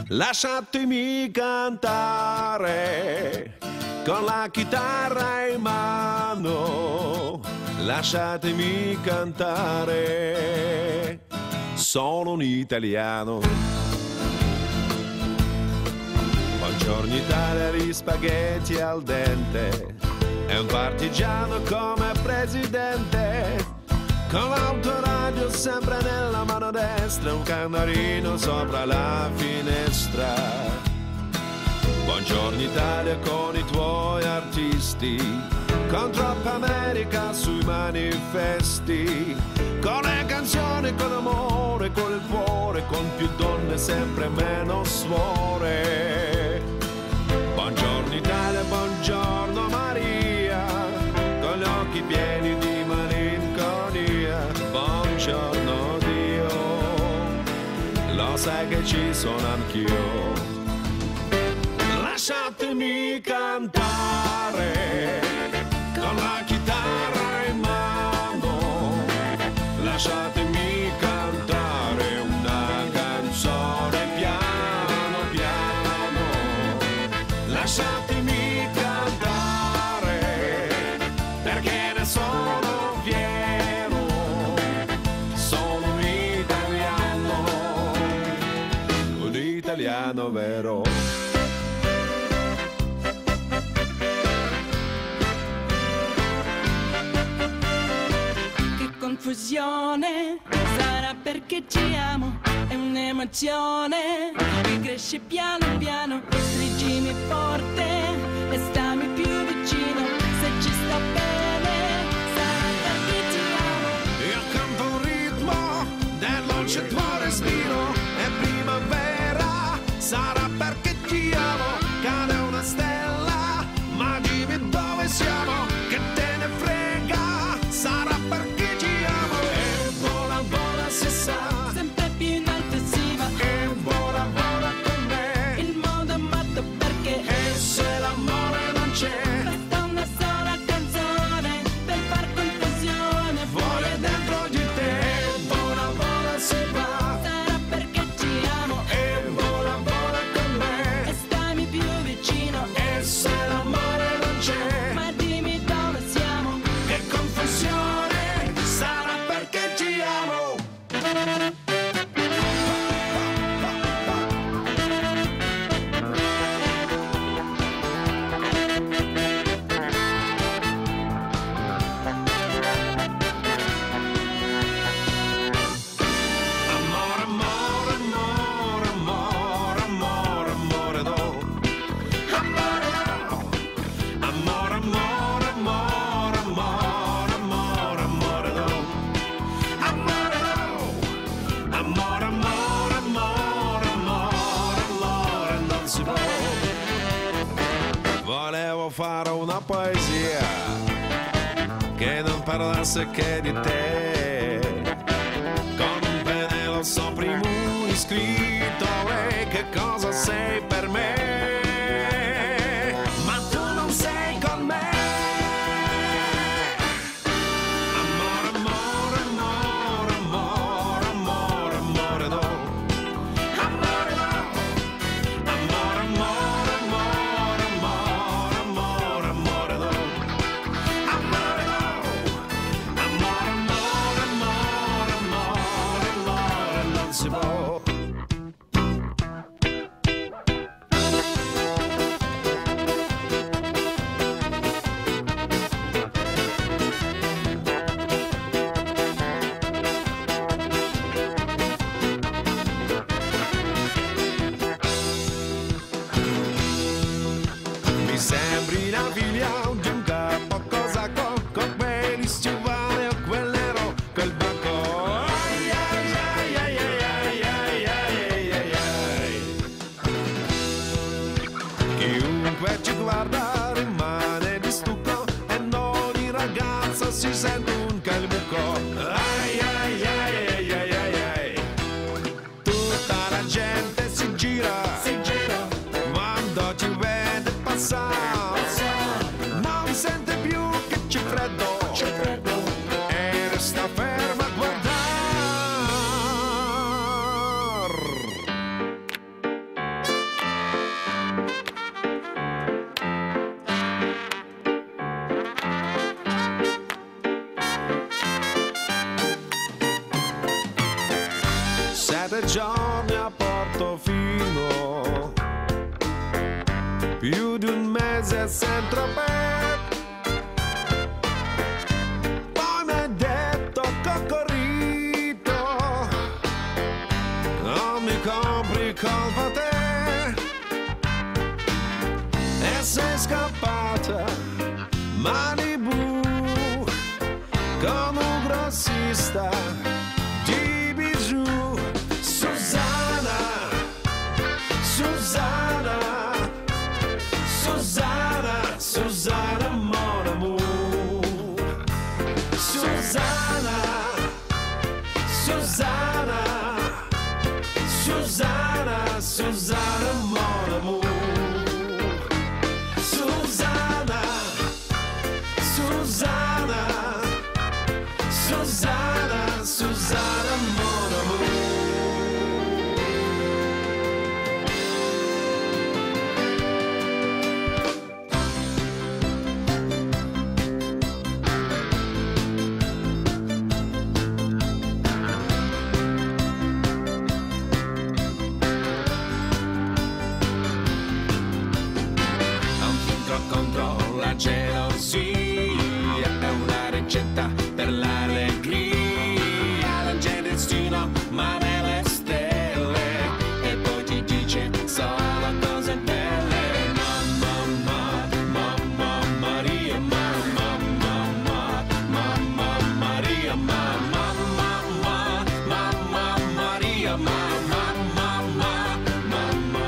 Lasciatemi cantare con la chitarra in mano, lasciatemi cantare, sono un italiano. Buongiorno Italia, gli spaghetti al dente, è un partigiano come presidente, con l'autoradio sempre nella mano destra, un canarino sopra la finestra. Buongiorno Italia con i tuoi artisti, con troppa America sui manifesti, con le canzoni, con amore, col cuore, con più donne, sempre meno suore. Buongiorno Italia, buongiorno Maria, con gli occhi pieni di malinconia. Buongiorno Dio, lo sai che ci sono anch'io. Lasciatemi cantare con la chitarra in mano, lasciatemi cantare una canzone piano piano, lasciatemi cantare perché ne sono fiero, sono un italiano vero. Confusione, sarà perché ci amo, è un'emozione che cresce piano piano, stringimi forte e stammi più vicino, se ci sta bene, sarà perché ti amo. Io canto un ritmo dell'olce tuo respiro, è primavera, sarà perché ti amo, cade una stella, ma dimmi dove siamo, che te ne frega, sarà perché sempre più in alto si va e vola vola con me, il mondo è matto perché e se l'amore non c'è, basta una sola canzone per far confusione, vuole dentro di te, vola vola si va, sarà perché ti amo e vola vola con me, e stammi più vicino, e se l'amore non c'è, ma dimmi dove siamo, che confusione, sarà perché ti amo. Volevo fare una poesia che non parlasse che di te, con un pennello sopra i muri scritto e che cosa sei per me, ma tu non sei con me. Amore, amore, amore, amore, amore, amore, no. Amore, no. Amore, amore, amore, amore, amore, amore, no. Amore, no. Amore, amore, amore, amore, amore, non si può. Mi sembri la figlia di un capo cosaco, con quegli stivali o quel nero, quel bacco. Ai, ai, ai, ai, ai, ai, ai, ai, ai. Chiunque ci guarda rimane di stucco e ogni ragazza si sente un calbuco. Ai, ai, ai, ai, ai, ai, ai. Tutta la gente si gira quando ci vede passare, non sente più che c'è freddo e resta ferma a guardare. 7 giorni a Portofino, più di un mese a Saint-Tropez. Poi mi hai detto coccorrito, non mi compri colpa te, e sei scappata Malibu come un grossista di bijou. Susanna, Susanna, Susanna, Susanna mon amour. Susanna, Susanna, Susanna, Susanna mon amour. Susanna, Susanna, Susanna, Susanna mon amour. Un filtro contro la gelosia, è una ricetta per l'allegria. L'angelo destino, ma nelle stelle, e poi ti dice solo cose belle. Mamma, mamma Maria, mamma, mamma, mamma Maria, mamma, mamma, mamma Maria, mamma, mamma, mamma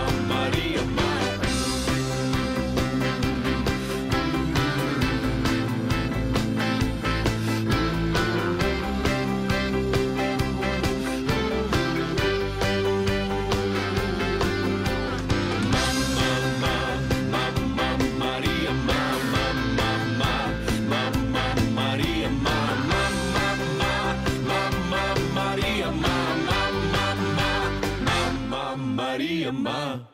Maria, mamma.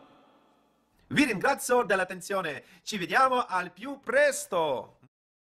Vi ringrazio dell'attenzione, ci vediamo al più presto!